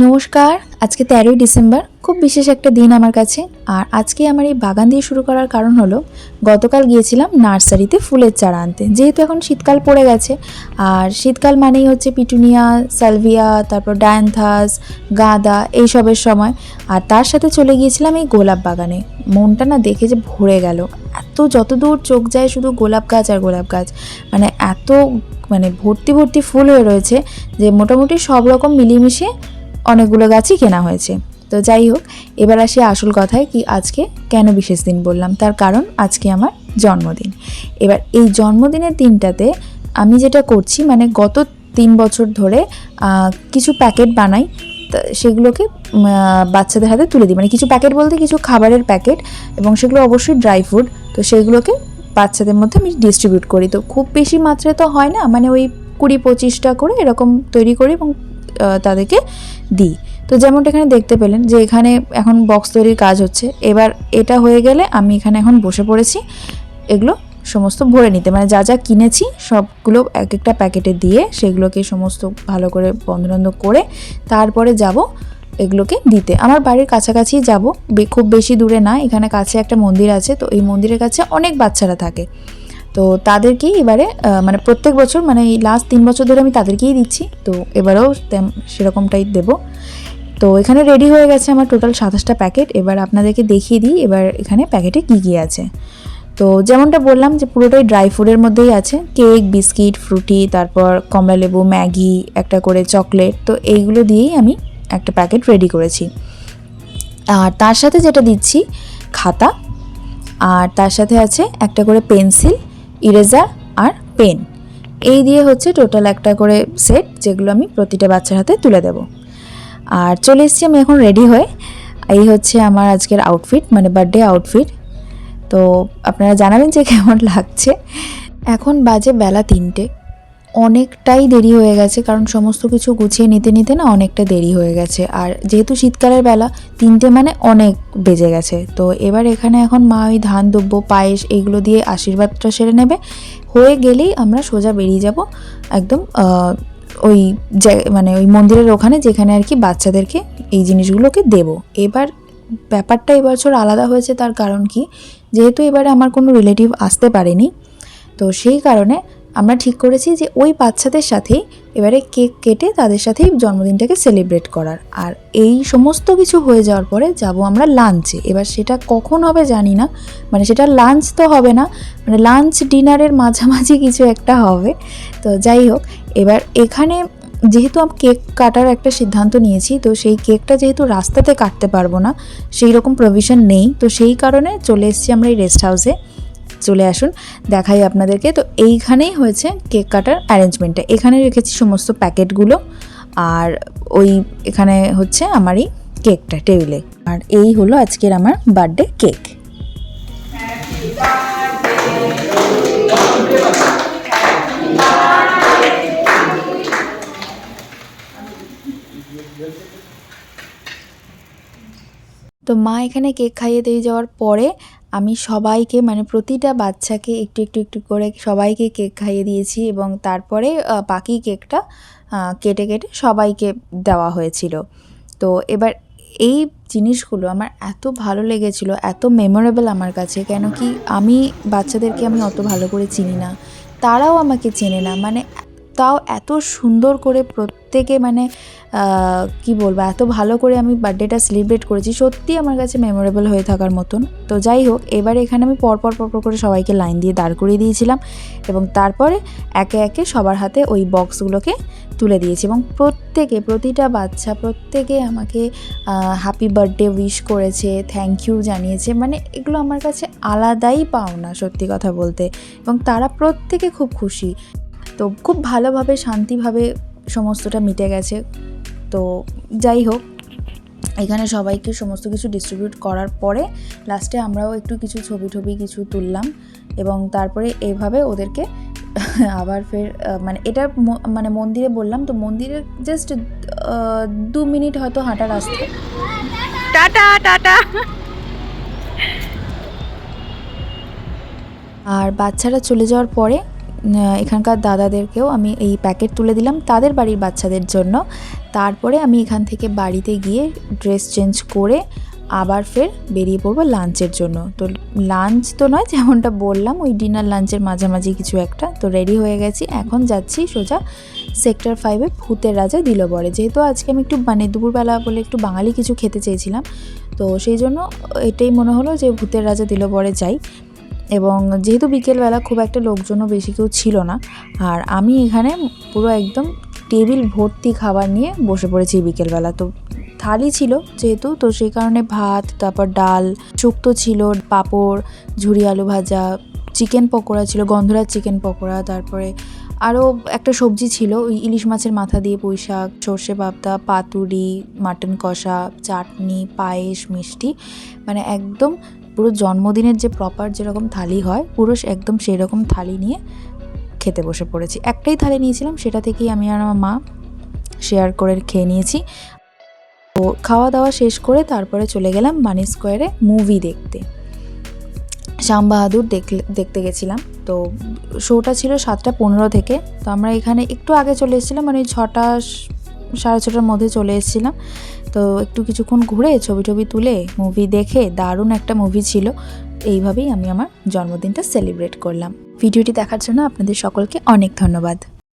নমস্কার। আজকে ১৩ই ডিসেম্বর, খুব বিশেষ একটা দিন আমার কাছে। আর আজকে আমার এই বাগান দিয়ে শুরু করার কারণ হলো, গতকাল গিয়েছিলাম নার্সারিতে ফুলের চারা আনতে। যেহেতু এখন শীতকাল পড়ে গেছে, আর শীতকাল মানেই হচ্ছে পিটুনিয়া, সালভিয়া, তারপর ডায়ান্থাস, গাঁদা এইসবের সময়। আর তার সাথে চলে গিয়েছিলাম এই গোলাপ বাগানে। মনটা না দেখে যে ভরে গেল। এত যতদূর চোখ যায় শুধু গোলাপ গাছ আর গোলাপ গাছ। মানে এত ভর্তি ভর্তি ফুল হয়ে রয়েছে যে মোটামুটি সব রকম মিলিয়ে অনেকগুলো গাছই কেনা হয়েছে। তো যাই হোক, এবার আসি আসল কথায়, কি আজকে কেন বিশেষ দিন বললাম। তার কারণ আজকে আমার জন্মদিন। এবার এই জন্মদিনের দিনটাতে আমি যেটা করছি, গত 3 বছর ধরে কিছু প্যাকেট বানাই, সেগুলোকে বাচ্চাদের হাতে তুলে দিই। কিছু প্যাকেট বলতে কিছু খাবারের প্যাকেট, এবং সেগুলো অবশ্যই ড্রাই ফ্রুট। তো সেইগুলোকে বাচ্চাদের মধ্যে আমি ডিস্ট্রিবিউট করি। তো খুব বেশি মাত্রায় তো হয় না, ওই 20-25টা করে এরকম তৈরি করি এবং তাদেরকে দিই। তো যেমনটা এখানে দেখতে পেলেন যে এখানে এখন বক্স তৈরির কাজ হচ্ছে। এবার এটা হয়ে গেলে আমি এখানে এখন বসে পড়েছি এগুলো সমস্ত ভরে নিতে, যা যা কিনেছি সবগুলো এক একটা প্যাকেটে দিয়ে সেগুলোকে সমস্ত ভালো করে বন্ধ করে তারপরে যাব এগুলোকে দিতে। আমার বাড়ির কাছাকাছি যাব, খুব বেশি দূরে না। এখানে কাছে একটা মন্দির আছে, তো এই মন্দিরের কাছে অনেক বাচ্চারা থাকে। তো তাদেরকেই এবারে প্রত্যেক বছর এই লাস্ট 3 বছর ধরে আমি তাদেরকেই দিচ্ছি। তো এবারেও সেরকমটাই দেব। তো এখানে রেডি হয়ে গেছে আমার টোটাল 27টা প্যাকেট। এবার আপনাদেরকে দেখিয়ে দিই এবার এখানে প্যাকেটে কী আছে। তো যেমনটা বললাম যে পুরোটাই ড্রাই ফ্রুটের মধ্যেই আছে, কেক, বিস্কিট, ফ্রুটি, তারপর কমলালেবু, ম্যাগি, একটা করে চকলেট। তো এইগুলো দিয়েই আমি একটা প্যাকেট রেডি করেছি। আর তার সাথে যেটা দিচ্ছি, খাতা, আর তার সাথে আছে একটা করে পেন্সিল, ইরেজার আর পেন। এই দিয়ে হচ্ছে টোটাল একটা করে সেট, যেগুলো আমি প্রতিটা বাচ্চার হাতে তুলে দেব। আর চলে এসেছি আমি এখন রেডি হয়ে। এই হচ্ছে আমার আজকের আউটফিট, বার্থডে আউটফিট। তো আপনারা জানাবেন যে কেমন লাগছে। এখন বাজে বেলা 3টে, অনেকটাই দেরি হয়ে গেছে, কারণ সমস্ত কিছু গুছিয়ে নিতে না অনেকটা দেরি হয়ে গেছে। আর যেহেতু শীতকালের বেলা, 3টে অনেক বেজে গেছে। তো এবার এখানে এখন মা ওই ধান দুব্য, পায়েস এইগুলো দিয়ে আশীর্বাদটা সেরে নেবে। হয়ে গেলেই আমরা সোজা বেরিয়ে যাব একদম ওই ওই মন্দিরের ওখানে, যেখানে আর কি বাচ্চাদেরকে এই জিনিসগুলোকে দেব। এবার ব্যাপারটা এবছর আলাদা হয়েছে, তার কারণ কি, যেহেতু এবারে আমার কোনো রিলেটিভ আসতে পারেনি, তো সেই কারণে আমরা ঠিক করেছি যে ওই বাচ্চাদের সাথেই এবারে কেক কেটে তাদের সাথেই জন্মদিনটাকে সেলিব্রেট করার। আর এই সমস্ত কিছু হয়ে যাওয়ার পরে যাব আমরা লাঞ্চে। এবার সেটা কখন হবে জানি না, সেটা লাঞ্চ তো হবে না, লাঞ্চ ডিনারের মাঝামাঝি কিছু একটা হবে। তো যাই হোক, এবার এখানে যেহেতু আমি কেক কাটার একটা সিদ্ধান্ত নিয়েছি, তো সেই কেকটা যেহেতু রাস্তাতে কাটতে পারবো না, সেই রকম প্রভিশন নেই, তো সেই কারণে চলে এসেছি আমরা এই রেস্ট হাউসে। চলে আসুন, দেখাই আপনাদেরকে। তো এইখানেই হয়েছে কেক কাটার অ্যারেঞ্জমেন্টটা। এখানে রেখেছি সমস্ত প্যাকেটগুলো, আর ওই এখানে হচ্ছে আমার এই কেকটা টেবিলে। আর এই হলো আজকের আমার বার্থডে কেক। তো মা এখানে কেক খাইয়ে দিয়ে যাওয়ার পরে আমি সবাইকে, প্রতিটা বাচ্চাকে একটু একটু একটু করে সবাইকে কেক খাইয়ে দিয়েছি, এবং তারপরে বাকি কেকটা কেটে কেটে সবাইকে দেওয়া হয়েছিল। তো এবার এই জিনিসগুলো আমার এত ভালো লেগেছিল, এত মেমোরেবল আমার কাছে। কেন কি, আমি বাচ্চাদেরকে আমি অত ভালো করে চিনি না, তারাও আমাকে চেনে না, তাও এত সুন্দর করে প্রত্যেকে কি বলবো, এত ভালো করে আমি বার্থডেটা সেলিব্রেট করেছি, সত্যি আমার কাছে মেমোরেবল হয়ে থাকার মতন। তো যাই হোক, এবারে এখানে আমি পরপর করে সবাইকে লাইন দিয়ে দাঁড় করিয়ে দিয়েছিলাম, এবং তারপরে একে একে সবার হাতে ওই বক্সগুলোকে তুলে দিয়েছি, এবং প্রতিটা বাচ্চা প্রত্যেকে আমাকে হ্যাপি বার্থডে উইশ করেছে, থ্যাংক ইউ জানিয়েছে। এগুলো আমার কাছে আলাদাই পাওনা, সত্যি কথা বলতে। এবং তারা প্রত্যেকে খুব খুশি। তো খুব ভালোভাবে, শান্তিভাবে সমস্তটা মিটে গেছে। তো যাই হোক, এখানে সবাইকে সমস্ত কিছু ডিস্ট্রিবিউট করার পরে লাস্টে আমরাও একটু কিছু ছবি কিছু তুললাম, এবং তারপরে এইভাবে ওদেরকে আবার ফের এটা মন্দিরে বললাম, তো মন্দিরে জাস্ট 2 মিনিট হয়তো হাঁটা রাস্তা। Tata tata. আর বাচ্চারা চলে যাওয়ার পরে এখানকার দাদাদেরকেও আমি এই প্যাকেট তুলে দিলাম তাদের বাড়ির বাচ্চাদের জন্য। তারপরে আমি এখান থেকে বাড়িতে গিয়ে ড্রেস চেঞ্জ করে আবার ফের বেরিয়ে পড়বো লাঞ্চের জন্য। তো লাঞ্চ তো নয়, যেমনটা বললাম ওই ডিনার লাঞ্চের মাঝামাঝি কিছু একটা। তো রেডি হয়ে গেছি, এখন যাচ্ছি সোজা সেক্টর 5-এ ভূতের রাজা দিলবরে। যেহেতু আজকে আমি একটু দুপুরবেলা বলে একটু বাঙালি কিছু খেতে চেয়েছিলাম, তো সেই জন্য এটাই মনে হলো যে ভূতের রাজা দিলবরে যাই। এবং যেহেতু বিকেলবেলা খুব একটা লোকজনও বেশি কেউ ছিল না, আর আমি এখানে পুরো একদম টেবিল ভর্তি খাবার নিয়ে বসে পড়েছি বিকেলবেলা। তো থালি ছিল যেহেতু, তো সেই কারণে ভাত, তারপর ডাল, শুক্তো ছিল, পাঁপড়, ঝুরি আলু ভাজা, চিকেন পকোড়া ছিল, গন্ধরাজ চিকেন পকোড়া, তারপরে আরও একটা সবজি ছিল ওই ইলিশ মাছের মাথা দিয়ে পুঁই শাক, সর্ষে পাবদা, পাতুরি, মাটন কষা, চাটনি, পায়েস, মিষ্টি, মানে একদম পুরো জন্মদিনের যে প্রপার যেরকম থালি হয় পুরো একদম সেই রকম থালি নিয়ে খেতে বসে পড়েছি। একটাই থালি নিয়েছিলাম, সেটা থেকেই আমি আর আমার মা শেয়ার করে খেয়ে নিয়েছি। তো খাওয়া দাওয়া শেষ করে তারপরে চলে গেলাম মানি স্কোয়ারে মুভি দেখতে। শ্যাম বাহাদুর দেখতে গেছিলাম। তো শোটা ছিল 7:15 থেকে। তো আমরা এখানে একটু আগে চলে এসেছিলাম, মানে 6টা 6:30টার মধ্যে চলে এসেছিলাম। তো একটু কিছুক্ষণ ঘুরে ছবি তুলে মুভি দেখে, দারুণ একটা মুভি ছিল। এইভাবেই আমি আমার জন্মদিনটা সেলিব্রেট করলাম। ভিডিওটি দেখার জন্য আপনাদের সকলকে অনেক ধন্যবাদ।